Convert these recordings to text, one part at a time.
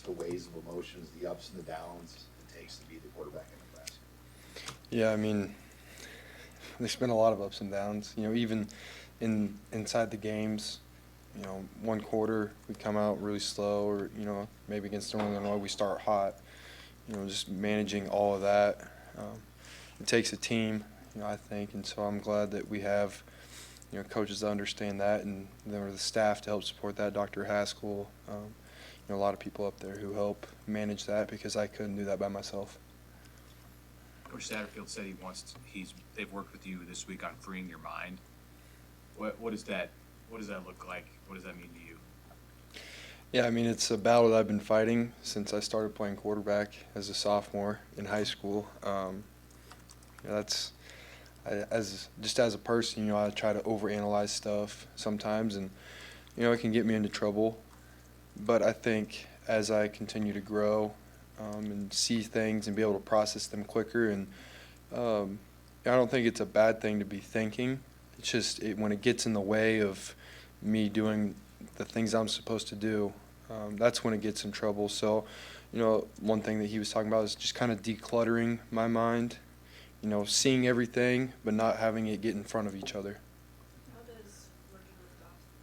just the waves of emotions, the ups and the downs it takes to be the quarterback in Nebraska? Yeah, I mean, there's been a lot of ups and downs. Even inside the games, one quarter we come out really slow, or maybe against Northern Illinois we start hot. Just managing all of that. It takes a team, I think, and so I'm glad that we have coaches that understand that, and then the staff to help support that. Dr. Haskell, a lot of people up there who help manage that, because I couldn't do that by myself. Coach Satterfield said they've worked with you this week on freeing your mind. What does that look like? What does that mean to you? Yeah, I mean, it's a battle that I've been fighting since I started playing quarterback as a sophomore in high school. As a person, I try to overanalyze stuff sometimes, and it can get me into trouble. But I think as I continue to grow and see things and be able to process them quicker, and I don't think it's a bad thing to be thinking. It's just when it gets in the way of me doing the things I'm supposed to do, that's when it gets in trouble. So, one thing that he was talking about is just kind of decluttering my mind, seeing everything but not having it get in front of each other. How does working with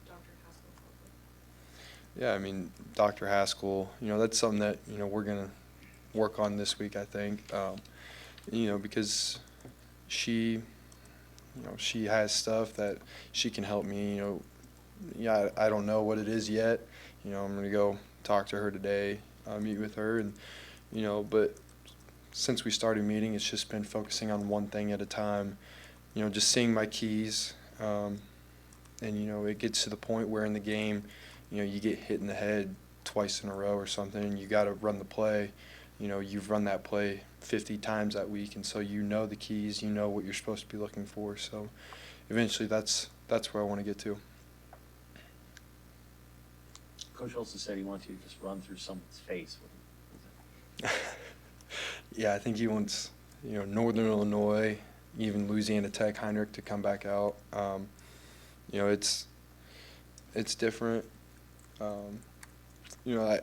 Dr. Haskell help with? Yeah, I mean, Dr. Haskell, that's something that, we're going to work on this week, I think, because she has stuff that she can help me, Yeah, I don't know what it is yet. I'm going to go talk to her today, meet with her, and, but since we started meeting, it's just been focusing on one thing at a time, just seeing my keys, and, it gets to the point where in the game, you get hit in the head twice in a row or something, and you got to run the play. You've run that play 50 times that week, and so the keys, what you're supposed to be looking for. So eventually that's where I want to get to. Coach also said he wants you to just run through someone's face. Yeah, I think he wants, Northern Illinois, even Louisiana Tech, Heinrich to come back out. It's different. I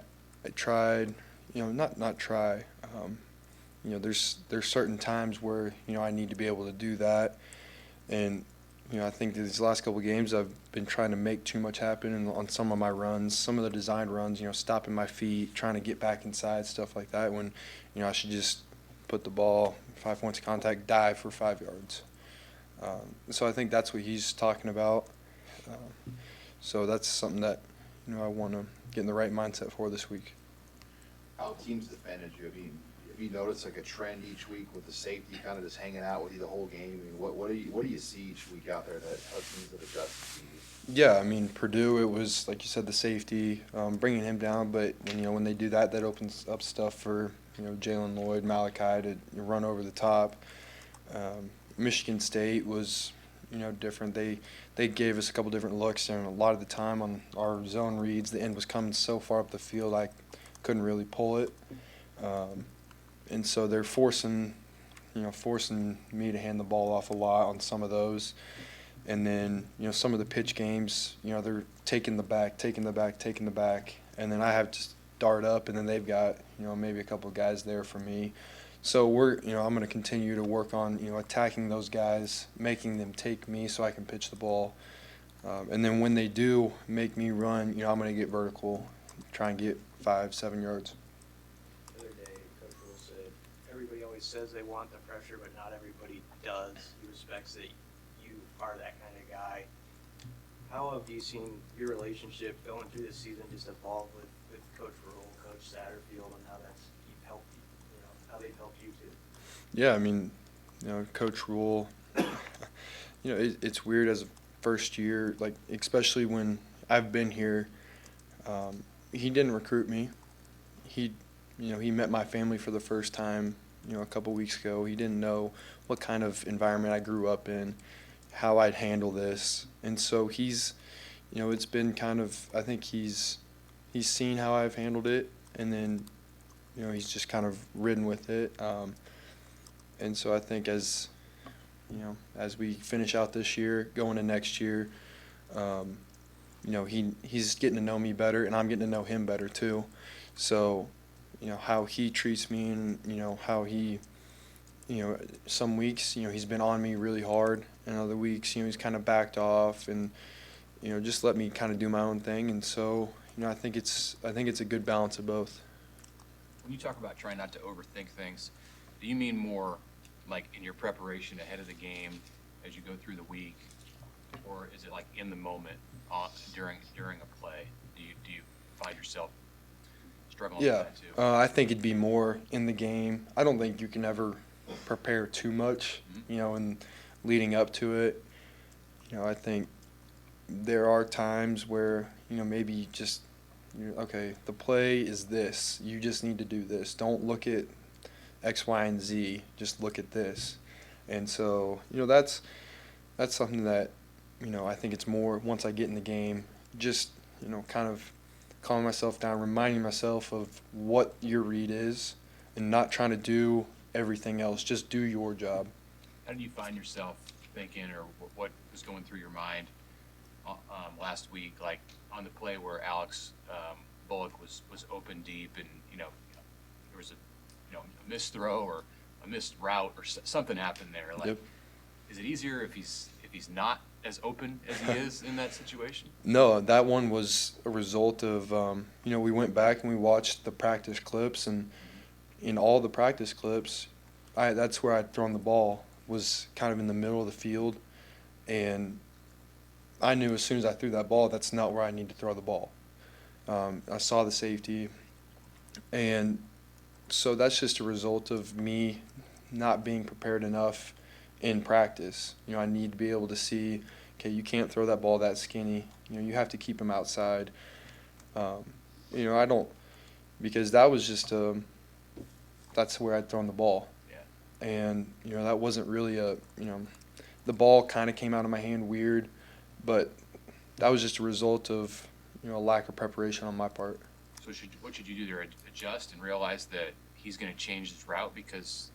tried, not try. There's certain times where, I need to be able to do that. And, I think these last couple of games I've been trying to make too much happen on some of my runs, some of the designed runs, stopping my feet, trying to get back inside, stuff like that, when, I should just put the ball 5 points of contact, dive for 5 yards. So I think that's what he's talking about. So that's something that, I want to get in the right mindset for this week. How have teams defended you? I mean, have you noticed like a trend each week with the safety kind of just hanging out with you the whole game? I mean, what do you see each week out there that how teams have adjusted to you? Yeah, I mean, Purdue, it was, like you said, the safety, bringing him down. But, when they do that, that opens up stuff for, Jalen Lloyd, Malachi to run over the top. Michigan State was, different. They gave us a couple different looks, and a lot of the time on our zone reads, the end was coming so far up the field I couldn't really pull it. And so they're forcing me to hand the ball off a lot on some of those. And then, some of the pitch games, they're taking the back. And then I have to dart up, and then they've got, maybe a couple of guys there for me. So I'm going to continue to work on, attacking those guys, making them take me so I can pitch the ball. And then when they do make me run, I'm going to get vertical, try and get 5-7 yards. The other day, Coach Rule said, everybody always says they want the pressure, but not everybody does. He respects that you are that kind of guy. How have you seen your relationship going through this season just evolve with Coach Rule, Coach Satterfield, and how helped you, how they've helped you too? Yeah, I mean, Coach Rule, it's weird as a first year, like especially when I've been here. He didn't recruit me. He met my family for the first time, a couple weeks ago. He didn't know what kind of environment I grew up in, how I'd handle this. And so he's, it's been kind of, I think he's seen how I've handled it, and then, he's just kind of ridden with it. And so I think as we finish out this year, going to next year, he's getting to know me better, and I'm getting to know him better too. So, how he treats me and, how he, some weeks, he's been on me really hard, and other weeks, he's kind of backed off and, just let me kind of do my own thing. And so, I think it's a good balance of both. When you talk about trying not to overthink things, do you mean more like in your preparation ahead of the game as you go through the week, or is it like in the moment during a play? Do you find yourself struggling with Yeah, that too? I think it'd be more in the game. I don't think you can ever prepare too much, and leading up to it. I think there are times where, maybe you just, okay, the play is this. You just need to do this. Don't look at X, Y, and Z. Just look at this. And so, that's something that, I think it's more once I get in the game, just, kind of calming myself down, reminding myself of what your read is, and not trying to do everything else. Just do your job. How do you find yourself thinking, or what was going through your mind last week, like on the play where Alex Bullock was open deep, and there was a missed throw or a missed route or something happened there? Like, Yep. Is it easier if he's not as open as he is in that situation? No, that one was a result of, we went back and we watched the practice clips, and in all the practice clips, that's where I'd thrown the ball, was kind of in the middle of the field, and I knew as soon as I threw that ball, that's not where I need to throw the ball. I saw the safety, and so that's just a result of me not being prepared enough in practice. I need to be able to see, okay, you can't throw that ball that skinny. You have to keep him outside. I don't, because that was just that's where I'd thrown the ball. Yeah. And, that wasn't really the ball kind of came out of my hand weird, but that was just a result of, a lack of preparation on my part. So what should you do there? Adjust and realize that he's going to change his route because,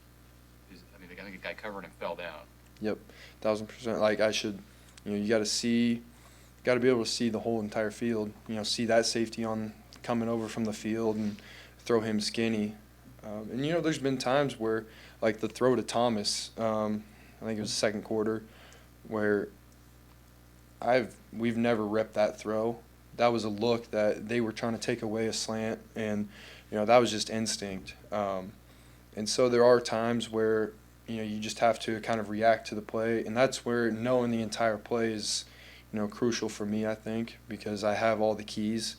I think the guy covering him fell down. Yep, 1,000%. Like, I should, you got to be able to see the whole entire field. See that safety coming over from the field and throw him skinny. And there's been times where, like the throw to Thomas, I think it was the second quarter, where we've never repped that throw. That was a look that they were trying to take away a slant, and that was just instinct. And so there are times where you just have to kind of react to the play, and that's where knowing the entire play is crucial for me, I think, because I have all the keys,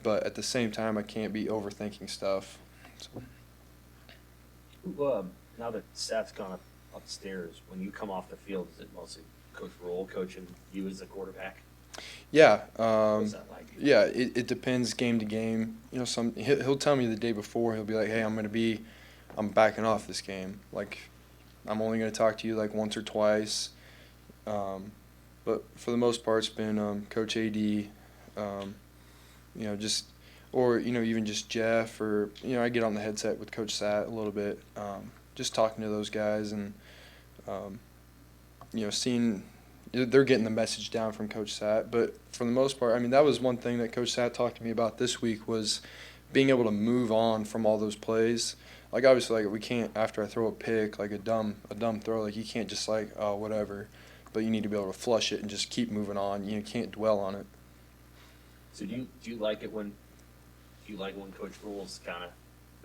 but at the same time I can't be overthinking stuff. So. Now that Seth's gone upstairs, when you come off the field, is it mostly Coach Roll coaching you as a quarterback? Yeah. What's that like? Yeah, it depends game to game. He'll tell me the day before. He'll be like, "Hey, I'm backing off this game. Like, I'm only going to talk to you like once or twice." But for the most part, it's been Coach AD, even just Jeff, or I get on the headset with Coach Sat a little bit, just talking to those guys and seeing. They're getting the message down from Coach Sat, but for the most part, that was one thing that Coach Sat talked to me about this week, was being able to move on from all those plays. Like, obviously, like, we can't, after I throw a pick, like a dumb throw, like, you can't just like, oh, whatever, but you need to be able to flush it and just keep moving on. You can't dwell on it. So do you like it when Coach Rule's kind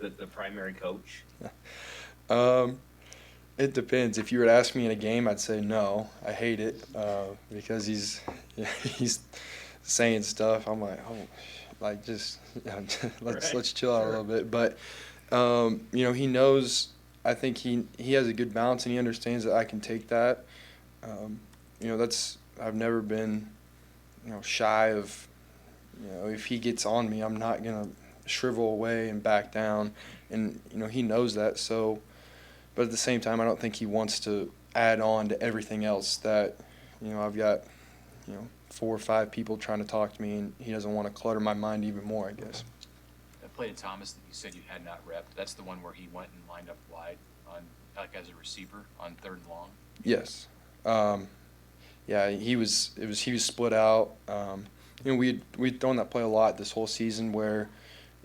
of the primary coach? It depends. If you were to ask me in a game, I'd say no. I hate it because he's saying stuff. I'm like, oh, like, just let's chill out a little bit. But he knows. I think he has a good balance, and he understands that I can take that. I've never been shy of. If he gets on me, I'm not gonna shrivel away and back down, and he knows that. So. But at the same time, I don't think he wants to add on to everything else that, I've got, 4 or 5 people trying to talk to me, and he doesn't want to clutter my mind even more, I guess. That play to Thomas that you said you had not repped, that's the one where he went and lined up wide as a receiver on 3rd and long? Yes. Yeah, he was split out. We'd thrown that play a lot this whole season where,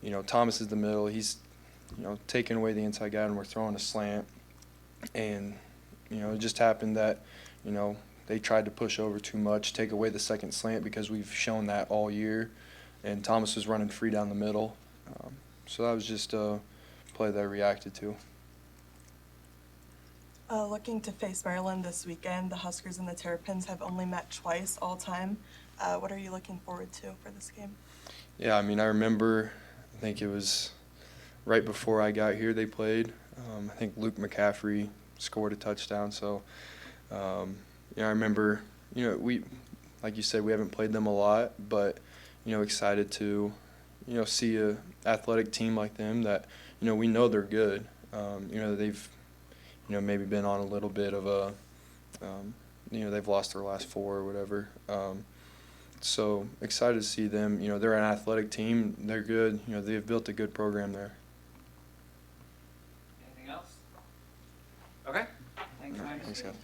you know, Thomas is the middle. He's, you know, taking away the inside guy, and we're throwing a slant. And, you know, it just happened that, you know, they tried to push over too much, take away the second slant because we've shown that all year. And Thomas was running free down the middle. So that was just a play that I reacted to. Looking to face Maryland this weekend, the Huskers and the Terrapins have only met twice all time. What are you looking forward to for this game? Yeah, I mean, I remember, I think it was right before I got here they played. I think Luke McCaffrey scored a touchdown. So, I remember, like you said, we haven't played them a lot, but, excited to, see a athletic team like them that, we know they're good. They've, maybe been on a little bit of a, they've lost their last 4 or whatever. So excited to see them. They're an athletic team. They're good. They've built a good program there. Anything else? Okay. Thanks, Heinrich. Thanks, guys.